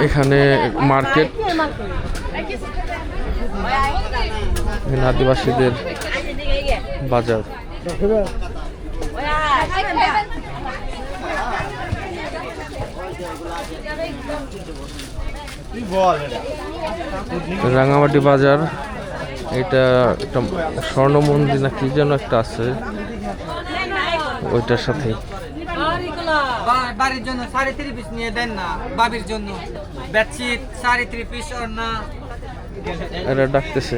এখানে মার্কেট, আদিবাসীদের বাজার। রাঙামাটি বাজার, এটা একটা স্বর্ণ মন্দির না কি যেন একটা আছে, ওইটার সাথে বাড়ির জন্য 3.5 পিস নিয়ে দেন না, বাবির জন্য বেডশিট 3.5 পিস না। এরা ডাকতেছে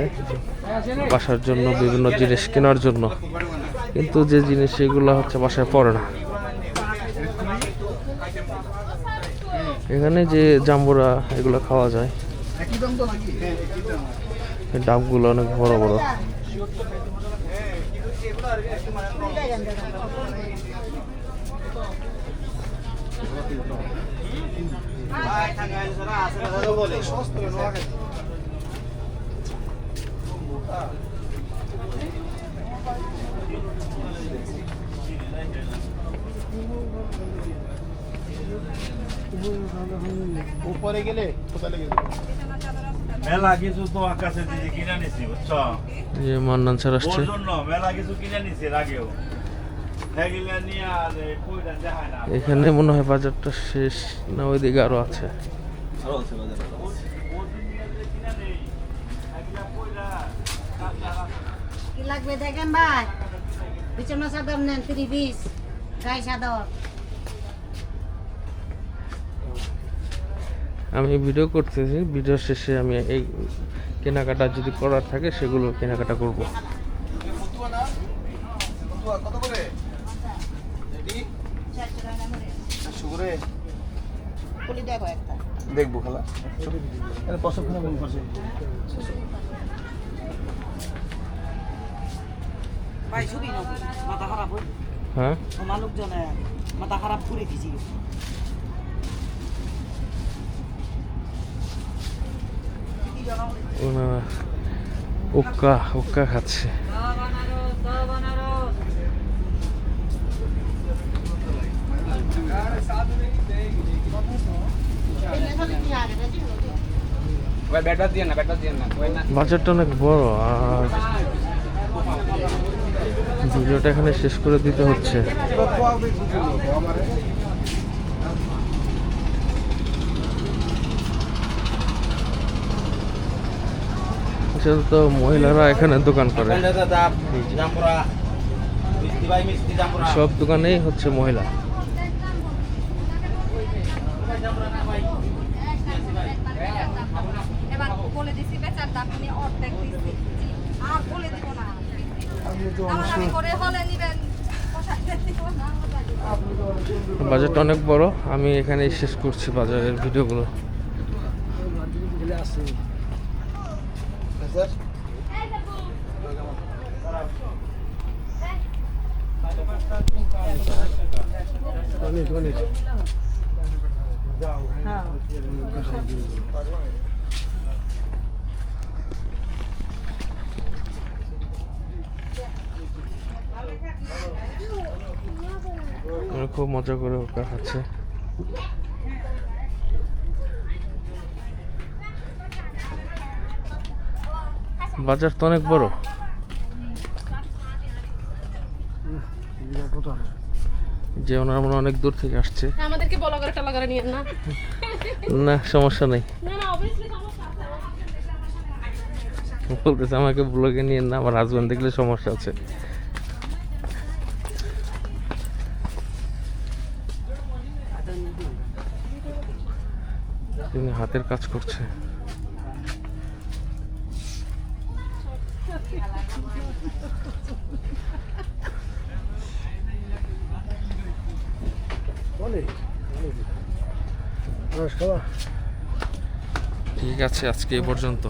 বাসার জন্য বিভিন্ন জিনিস কেনার জন্য, কিন্তু যে জিনিস এগুলো হচ্ছে বাসায় পড়ে না। এখানে যে জাম্বুরা এগুলো খাওয়া যায়, ডাবগুলো অনেক বড় বড়। উপরে গেলে কোথায় লেগে মেলা কিছু তো আকাশে দিদি কিনে নিছি, বুঝছো? যে মান্নান স্যার আসছে, ওর জন্য মেলা কিছু কিনে নিছি আগেও। এগুলা নিয়ে আর কইরা দেখায় না। এখানে মনে হয় বাজারটা শেষ না, ওইদিকে আরো আছে। কি লাগবে দেখেন ভাই, বিছানা চাদর নেন 3 পিস, গায়ে চাদর। আমি ভিডিও করতেছি, ভিডিও শেষে আমি এই কেনাকাটা যদি করার থাকে সেগুলো কেনাকাটা করব। কত করে দেখবো খেলা ভাই ছবি না, মাথা খারাপ হই। হ্যাঁ, মানুষ জনে মাথা খারাপ করে দিছি। ওনারা উক্কা খাচ্ছে। বাজারটা অনেক বড়, আর ভিডিওটা এখানে শেষ করে দিতে হচ্ছে। তো মহিলারা এখানে দোকান করে, সব দোকানেই হচ্ছে মহিলা। বাজারটা অনেক বড়, আমি এখানে শেষ করছি বাজারের ভিডিওগুলো। খুব মজা করে ওটা খাচ্ছে। বাজার তো অনেক বড়, যে ওনারা মনে অনেক দূর থেকে আসছে। আমাদেরকে ব্লগার টলাগার নিয়েন না। না সমস্যা নেই, না না অবভিয়াসলি সমস্যা আছে। বলতেছে আমাকে ব্লগে নিয়েন না, আমার হাজবেন্ড দেখলে সমস্যা আছে। তিনি হাতের কাজ করছে। ঠিক আছে, আজকে এই পর্যন্ত।